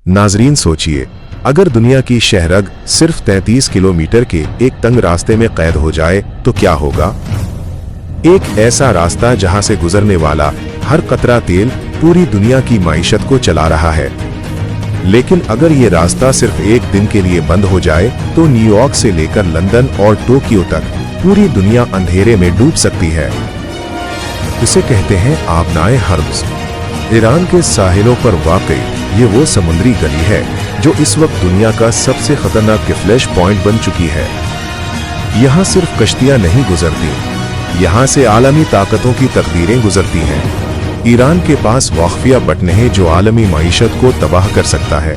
नाजरीन सोचिए, अगर दुनिया की शहरग सिर्फ 33 किलोमीटर के एक तंग रास्ते में कैद हो जाए तो क्या होगा। एक ऐसा रास्ता जहां से गुजरने वाला हर कतरा तेल पूरी दुनिया की माइशत को चला रहा है। लेकिन अगर ये रास्ता सिर्फ एक दिन के लिए बंद हो जाए तो न्यूयॉर्क से लेकर लंदन और टोक्यो तक पूरी दुनिया अंधेरे में डूब सकती है। इसे कहते हैं आबनाए हर्म्स। ईरान के साहिलों पर वाकई ये वो समुद्री गली है जो इस वक्त दुनिया का सबसे खतरनाक फ्लैश पॉइंट बन चुकी है। यहाँ सिर्फ कश्तियां नहीं गुजरती, यहाँ से आलमी ताकतों की तकदीरें गुजरती हैं। ईरान के पास वाक़िया बटन है जो आलमी मईशत को तबाह कर सकता है।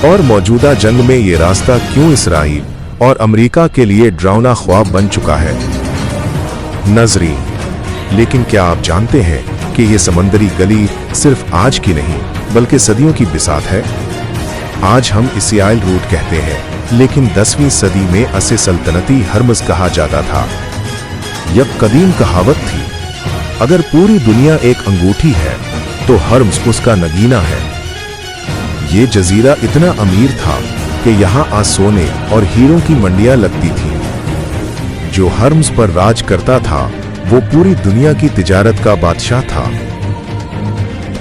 और मौजूदा जंग में ये रास्ता क्यों इसराइल और अमेरिका के लिए डरावना ख्वाब बन चुका है। नजरीन, लेकिन क्या आप जानते हैं कि ये समंदरी गली सिर्फ आज की नहीं बल्कि सदियों की बिसात है। आज हम इसे आयल रूट कहते हैं, लेकिन 10वीं सदी में इसे सल्तनती हर्म्स कहा जाता था। यह कदीम कहावत थी, अगर पूरी दुनिया एक अंगूठी है तो हर्म्स उसका नगीना है। ये जजीरा इतना अमीर था कि यहाँ आज सोने और हीरों की मंडियां लगती थी। जो हर्म्स पर राज करता था वो पूरी दुनिया की तिजारत का बादशाह था।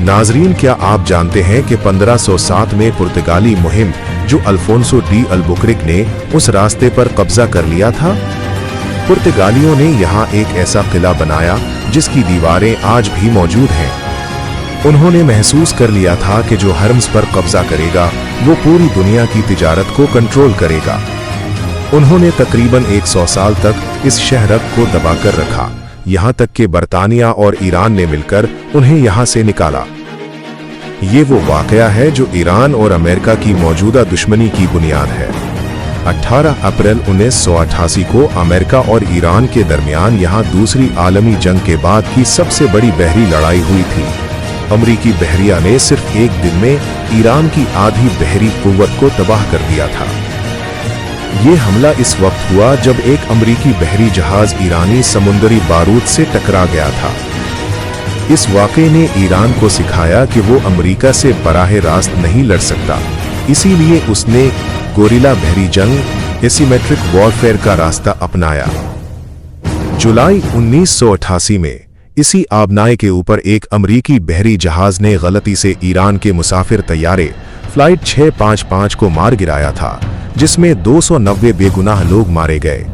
नाजरीन, क्या आप जानते हैं कि 1507 में पुर्तगाली मुहिम जो अल्फोंसो डी अल्बुकरिक ने उस रास्ते पर कब्जा कर लिया था। पुर्तगालियों ने यहाँ एक ऐसा किला बनाया जिसकी दीवारें आज भी मौजूद हैं। उन्होंने महसूस कर लिया था कि जो हर्म्स पर कब्जा करेगा वो पूरी दुनिया की तिजारत को कंट्रोल करेगा। उन्होंने तकरीबन 100 साल तक इस शहरक को दबाकर रखा, यहाँ तक कि बरतानिया और ईरान ने मिलकर उन्हें यहाँ से निकाला। ये वो वाकया है जो ईरान और अमेरिका की मौजूदा दुश्मनी की बुनियाद है। 18 अप्रैल 1988 को अमेरिका और ईरान के दरमियान यहाँ दूसरी आलमी जंग के बाद की सबसे बड़ी बहरी लड़ाई हुई थी। अमरीकी बहरिया ने सिर्फ एक दिन में ईरान की आधी बहरी कुव्वत को तबाह कर दिया था। ये हमला इस वक्त हुआ जब एक अमरीकी बहरी जहाज ईरानी समुद्री बारूद से टकरा गया था। इस वाक़े ने ईरान को सिखाया कि वो अमरीका से बराह रास्त नहीं लड़ सकता, इसीलिए उसने गोरिल्ला बहरी जंग एसिमेट्रिक वॉरफेयर का रास्ता अपनाया। जुलाई 1988 में इसी आबनाए के ऊपर एक अमरीकी बहरी जहाज ने गलती से ईरान के मुसाफिर तैयारे फ्लाइट 655 को मार गिराया था, जिसमें 290 बेगुनाह लोग मारे गए।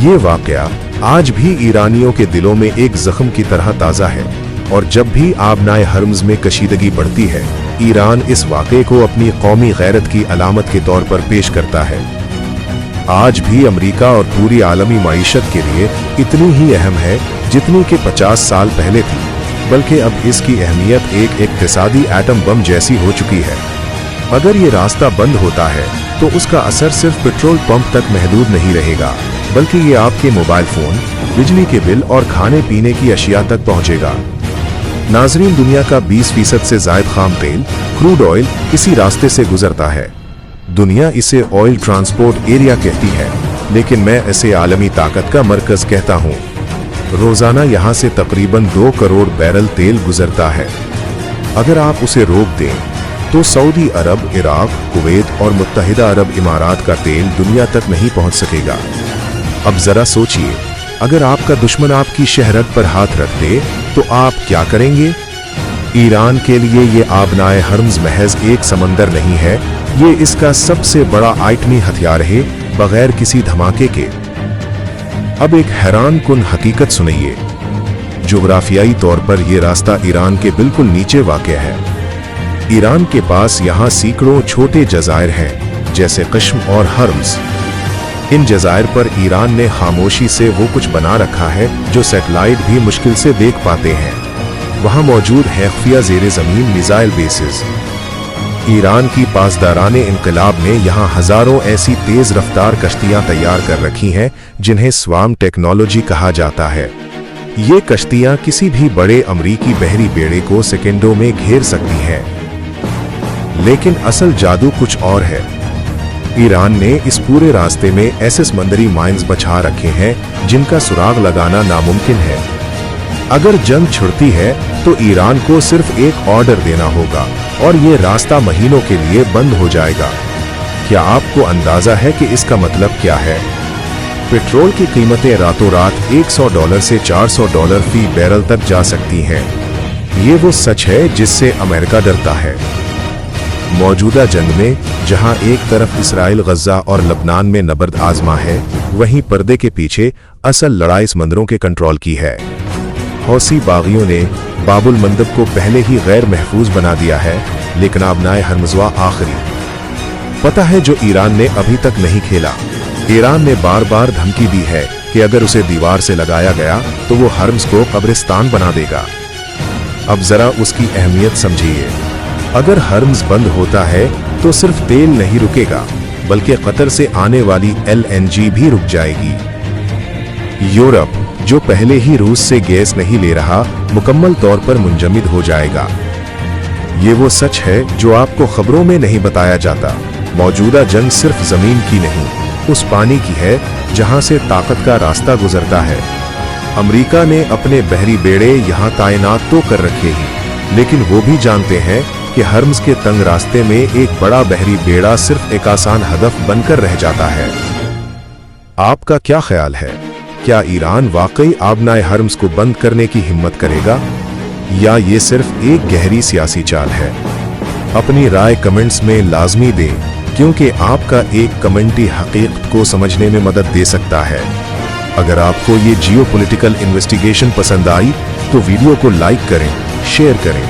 ये वाकया आज भी ईरानियों के दिलों में एक जख्म की तरह ताज़ा है, और जब भी आबनाए हर्म्स में कशीदगी बढ़ती है, ईरान इस वाक़े को अपनी कौमी गैरत की अलामत के तौर पर पेश करता है। आज भी अमेरिका और पूरी आलमी मईशत के लिए इतनी ही अहम है जितनी कि 50 साल पहले थी, बल्कि अब इसकी अहमियत एक इक्तिसादी एटम बम जैसी हो चुकी है। अगर ये रास्ता बंद होता है तो उसका असर सिर्फ पेट्रोल पंप तक महदूद नहीं रहेगा, बल्कि ये आपके मोबाइल फोन, बिजली के बिल और खाने पीने की अशिया तक पहुंचेगा। नाजरीन, दुनिया का 20% से ज्यादा खाम तेल, क्रूड ऑयल इसी रास्ते से गुजरता है। दुनिया इसे ऑयल ट्रांसपोर्ट एरिया कहती है, लेकिन मैं इसे आलमी ताकत का मरकज कहता हूँ। रोजाना यहाँ से तकरीबन 2 करोड़ बैरल तेल गुजरता है। अगर आप उसे रोक दें तो सऊदी अरब, इराक, कुवैत और मुत्तहिदा अरब इमारात का तेल दुनिया तक नहीं पहुंच सकेगा। अब जरा सोचिए, अगर आपका दुश्मन आपकी शहरत पर हाथ रख दे तो आप क्या करेंगे। ईरान के लिए ये आबनाए हर्म्स महज एक समंदर नहीं है, ये इसका सबसे बड़ा आइटमी हथियार है, बगैर किसी धमाके के। अब एक हैरान कुन हकीकत सुनिए। जोग्राफियाई तौर पर यह रास्ता ईरान के बिल्कुल नीचे वाक़ है। ईरान के पास यहाँ सैकड़ों छोटे जज़ायर हैं, जैसे कश्म और हर्म्स। इन जज़ायर पर ईरान ने खामोशी से वो कुछ बना रखा है जो सैटेलाइट भी मुश्किल से देख पाते हैं। वहाँ मौजूद है खुफिया ज़ेरे ज़मीन मिसाइल बेसिस। ईरान की पासदाराने इनकलाब ने यहाँ हजारों ऐसी तेज रफ्तार कश्तियाँ तैयार कर रखी हैं जिन्हें स्वाम टेक्नोलॉजी कहा जाता है। ये कश्तियाँ किसी भी बड़े अमरीकी बहरी बेड़े को सेकेंडों में घेर सकती हैं। लेकिन असल जादू कुछ और है। ईरान ने इस पूरे रास्ते में ऐसे समंदरी माइंस बचा रखे हैं जिनका सुराग लगाना नामुमकिन है। अगर जंग छिड़ती है तो ईरान को सिर्फ एक ऑर्डर देना होगा, और ये रास्ता महीनों के लिए बंद हो जाएगा। क्या आपको अंदाजा है कि इसका मतलब क्या है? पेट्रोल की कीमतें रातों रात $100 से $400 फी बैरल तक जा सकती हैं। ये वो सच है जिससे अमेरिका डरता है। मौजूदा जंग में जहां एक तरफ इसराइल गज्जा और लबनान में नबर्द आजमा है, वहीं पर्दे के पीछे असल लड़ाई समंदरों के कंट्रोल की है। हौसी बागियों ने बाबुल मंदब को पहले ही गैर महफूज बना दिया है, लेकिन आबनाए हरमज़वा आखिरी पता है जो ईरान ने अभी तक नहीं खेला। ईरान ने बार बार धमकी दी है कि अगर उसे दीवार से लगाया गया तो वो हर्म्स को कब्रिस्तान बना देगा। अब जरा उसकी अहमियत समझिए। अगर हर्म्स बंद होता है तो सिर्फ तेल नहीं रुकेगा, बल्कि कतर से आने वाली LNG भी रुक जाएगी। यूरोप, जो पहले ही रूस से गैस नहीं ले रहा, मुकम्मल तौर पर मुंजमद हो जाएगा। ये वो सच है जो आपको खबरों में नहीं बताया जाता। मौजूदा जंग सिर्फ जमीन की नहीं, उस पानी की है जहां से ताकत का रास्ता गुजरता है। अमेरिका ने अपने बहरी बेड़े यहां तैनात तो कर रखे ही, लेकिन वो भी जानते हैं कि हर्म्स के तंग रास्ते में एक बड़ा बहरी बेड़ा सिर्फ एक आसान हदफ बनकर रह जाता है। आपका क्या ख्याल है? क्या ईरान वाकई आबनाए हर्म्स को बंद करने की हिम्मत करेगा, या ये सिर्फ एक गहरी सियासी चाल है? अपनी राय कमेंट्स में लाजमी दें, क्योंकि आपका एक कमेंट ही हकीकत को समझने में मदद दे सकता है। अगर आपको ये जियोपॉलिटिकल इन्वेस्टिगेशन पसंद आई तो वीडियो को लाइक करें, शेयर करें